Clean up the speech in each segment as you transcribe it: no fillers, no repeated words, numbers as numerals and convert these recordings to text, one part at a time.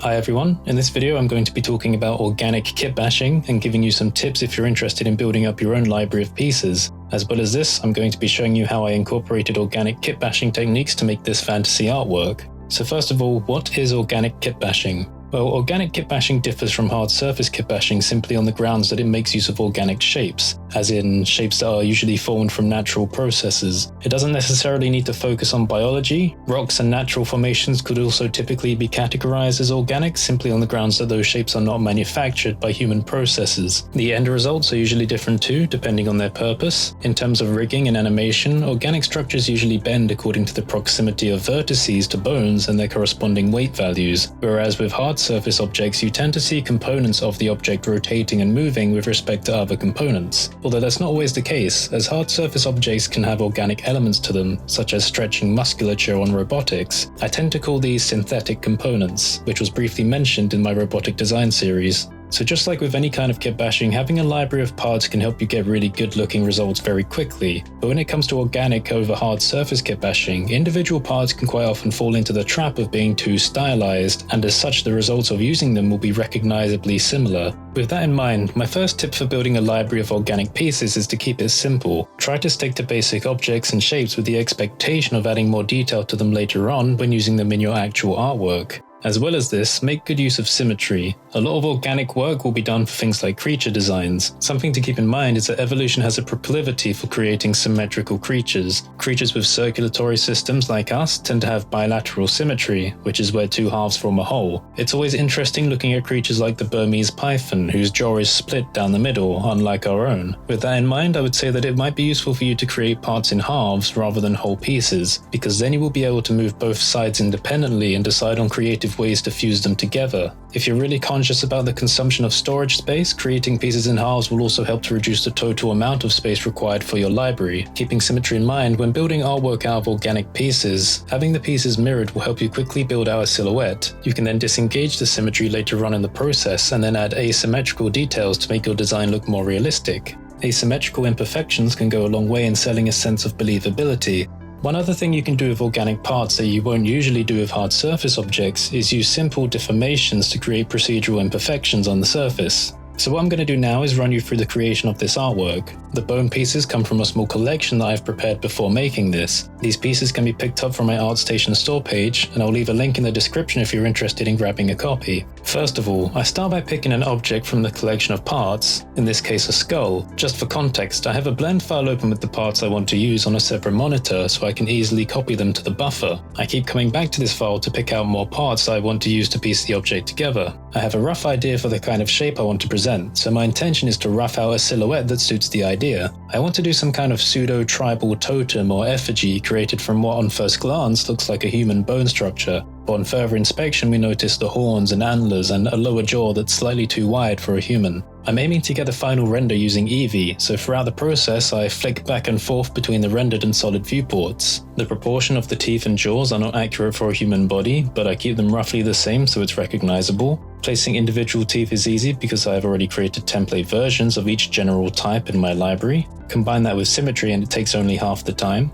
Hi everyone, in this video I'm going to be talking about organic kitbashing and giving you some tips if you're interested in building up your own library of pieces. As well as this, I'm going to be showing you how I incorporated organic kitbashing techniques to make this fantasy artwork. So first of all, what is organic kitbashing? Well, organic kitbashing differs from hard surface kitbashing simply on the grounds that it makes use of organic shapes, as in shapes that are usually formed from natural processes. It doesn't necessarily need to focus on biology. Rocks and natural formations could also typically be categorized as organic simply on the grounds that those shapes are not manufactured by human processes. The end results are usually different too, depending on their purpose. In terms of rigging and animation, organic structures usually bend according to the proximity of vertices to bones and their corresponding weight values, whereas with hard surface objects you tend to see components of the object rotating and moving with respect to other components. Although that's not always the case, as hard surface objects can have organic elements to them, such as stretching musculature on robotics. I tend to call these synthetic components, which was briefly mentioned in my robotic design series. So just like with any kind of kitbashing, having a library of parts can help you get really good looking results very quickly. But when it comes to organic over hard surface kitbashing, individual parts can quite often fall into the trap of being too stylized, and as such the results of using them will be recognizably similar. With that in mind, my first tip for building a library of organic pieces is to keep it simple. Try to stick to basic objects and shapes with the expectation of adding more detail to them later on when using them in your actual artwork. As well as this, make good use of symmetry. A lot of organic work will be done for things like creature designs. Something to keep in mind is that evolution has a proclivity for creating symmetrical creatures. Creatures with circulatory systems like us tend to have bilateral symmetry, which is where two halves form a whole. It's always interesting looking at creatures like the Burmese python, whose jaw is split down the middle, unlike our own. With that in mind, I would say that it might be useful for you to create parts in halves rather than whole pieces, because then you will be able to move both sides independently and decide on creative ways to fuse them together. If you're really conscious about the consumption of storage space, creating pieces in halves will also help to reduce the total amount of space required for your library. Keeping symmetry in mind, when building artwork out of organic pieces, having the pieces mirrored will help you quickly build out a silhouette. You can then disengage the symmetry later on in the process and then add asymmetrical details to make your design look more realistic. Asymmetrical imperfections can go a long way in selling a sense of believability. One other thing you can do with organic parts that you won't usually do with hard surface objects is use simple deformations to create procedural imperfections on the surface. So what I'm going to do now is run you through the creation of this artwork. The bone pieces come from a small collection that I've prepared before making this. These pieces can be picked up from my ArtStation store page, and I'll leave a link in the description if you're interested in grabbing a copy. First of all, I start by picking an object from the collection of parts, in this case a skull. Just for context, I have a blend file open with the parts I want to use on a separate monitor so I can easily copy them to the buffer. I keep coming back to this file to pick out more parts I want to use to piece the object together. I have a rough idea for the kind of shape I want to present, so my intention is to rough out a silhouette that suits the idea. I want to do some kind of pseudo-tribal totem or effigy created from what on first glance looks like a human bone structure. But on further inspection we notice the horns and antlers and a lower jaw that's slightly too wide for a human. I'm aiming to get a final render using Eevee, so throughout the process I flick back and forth between the rendered and solid viewports. The proportion of the teeth and jaws are not accurate for a human body, but I keep them roughly the same so it's recognizable. Placing individual teeth is easy because I have already created template versions of each general type in my library. Combine that with symmetry and it takes only half the time.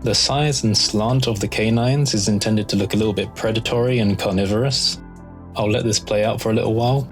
The size and slant of the canines is intended to look a little bit predatory and carnivorous. I'll let this play out for a little while.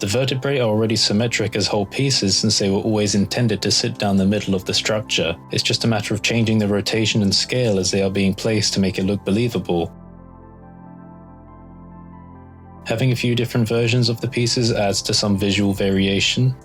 The vertebrae are already symmetric as whole pieces since they were always intended to sit down the middle of the structure. It's just a matter of changing the rotation and scale as they are being placed to make it look believable. Having a few different versions of the pieces adds to some visual variation.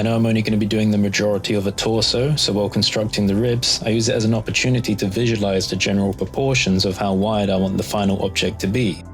I know I'm only going to be doing the majority of a torso, so while constructing the ribs, I use it as an opportunity to visualize the general proportions of how wide I want the final object to be.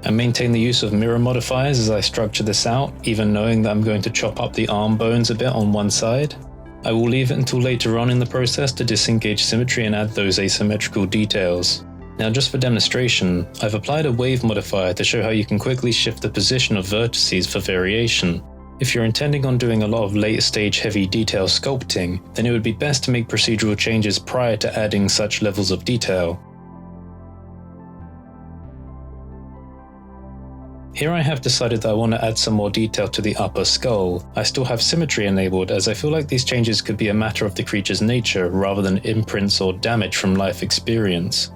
I maintain the use of mirror modifiers as I structure this out, even knowing that I'm going to chop up the arm bones a bit on one side. I will leave it until later on in the process to disengage symmetry and add those asymmetrical details. Now, just for demonstration, I've applied a wave modifier to show how you can quickly shift the position of vertices for variation. If you're intending on doing a lot of late stage heavy detail sculpting, then it would be best to make procedural changes prior to adding such levels of detail. Here I have decided that I want to add some more detail to the upper skull. I still have symmetry enabled, as I feel like these changes could be a matter of the creature's nature rather than imprints or damage from life experience.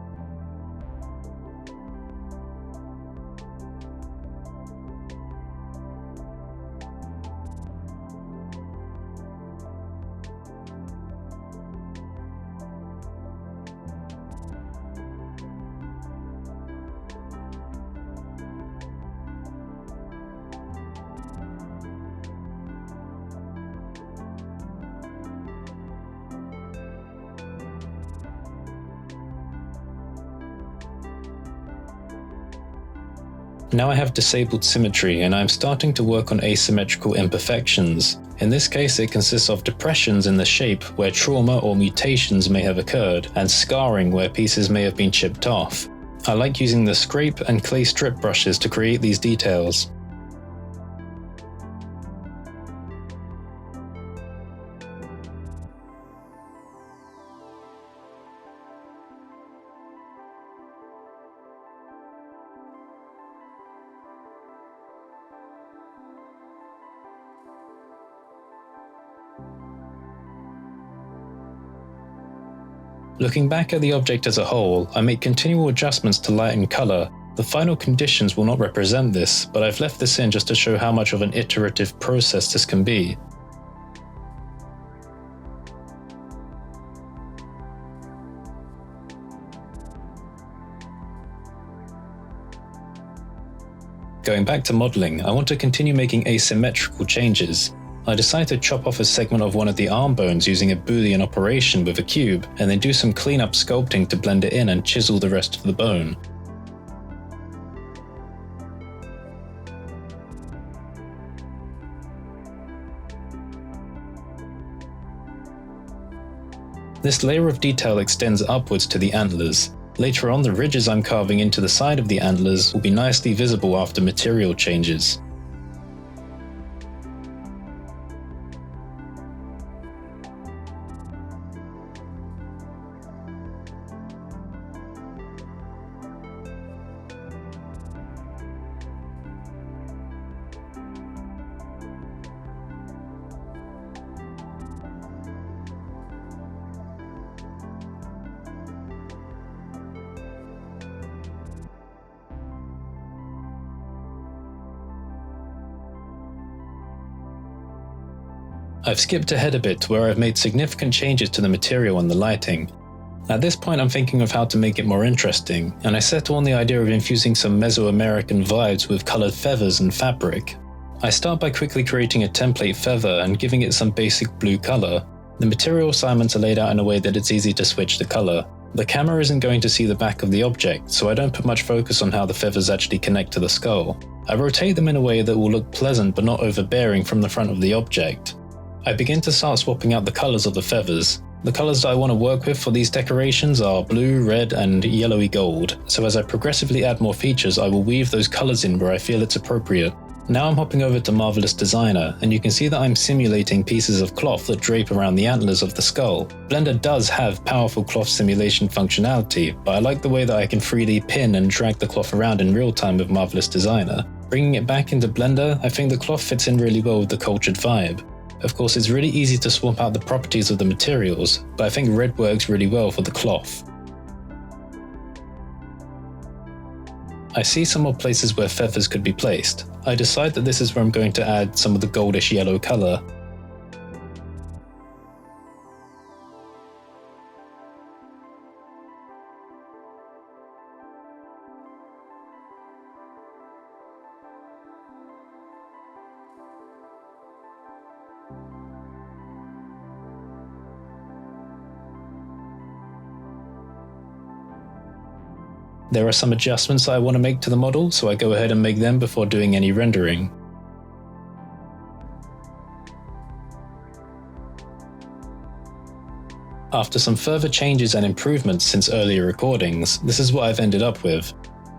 Now I have disabled symmetry and I am starting to work on asymmetrical imperfections. In this case, it consists of depressions in the shape where trauma or mutations may have occurred, and scarring where pieces may have been chipped off. I like using the scrape and clay strip brushes to create these details. Looking back at the object as a whole, I make continual adjustments to light and color. The final conditions will not represent this, but I've left this in just to show how much of an iterative process this can be. Going back to modeling, I want to continue making asymmetrical changes. I decide to chop off a segment of one of the arm bones using a Boolean operation with a cube, and then do some cleanup sculpting to blend it in and chisel the rest of the bone. This layer of detail extends upwards to the antlers. Later on, the ridges I'm carving into the side of the antlers will be nicely visible after material changes. I've skipped ahead a bit to where I've made significant changes to the material and the lighting. At this point I'm thinking of how to make it more interesting, and I settle on the idea of infusing some Mesoamerican vibes with coloured feathers and fabric. I start by quickly creating a template feather and giving it some basic blue colour. The material assignments are laid out in a way that it's easy to switch the colour. The camera isn't going to see the back of the object, so I don't put much focus on how the feathers actually connect to the skull. I rotate them in a way that will look pleasant but not overbearing from the front of the object. I begin to start swapping out the colours of the feathers. The colours that I want to work with for these decorations are blue, red and yellowy gold, so as I progressively add more features I will weave those colours in where I feel it's appropriate. Now I'm hopping over to Marvelous Designer, and you can see that I'm simulating pieces of cloth that drape around the antlers of the skull. Blender does have powerful cloth simulation functionality, but I like the way that I can freely pin and drag the cloth around in real time with Marvelous Designer. Bringing it back into Blender, I think the cloth fits in really well with the cultured vibe. Of course, it's really easy to swap out the properties of the materials, but I think red works really well for the cloth. I see some more places where feathers could be placed. I decide that this is where I'm going to add some of the goldish yellow colour. There are some adjustments that I want to make to the model, so I go ahead and make them before doing any rendering. After some further changes and improvements since earlier recordings, this is what I've ended up with.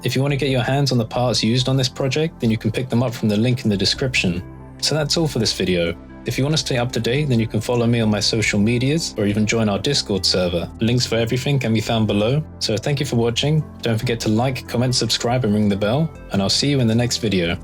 If you want to get your hands on the parts used on this project, then you can pick them up from the link in the description. So that's all for this video. If you want to stay up to date, then you can follow me on my social medias or even join our Discord server. Links for everything can be found below. So thank you for watching. Don't forget to like, comment, subscribe and ring the bell, and I'll see you in the next video.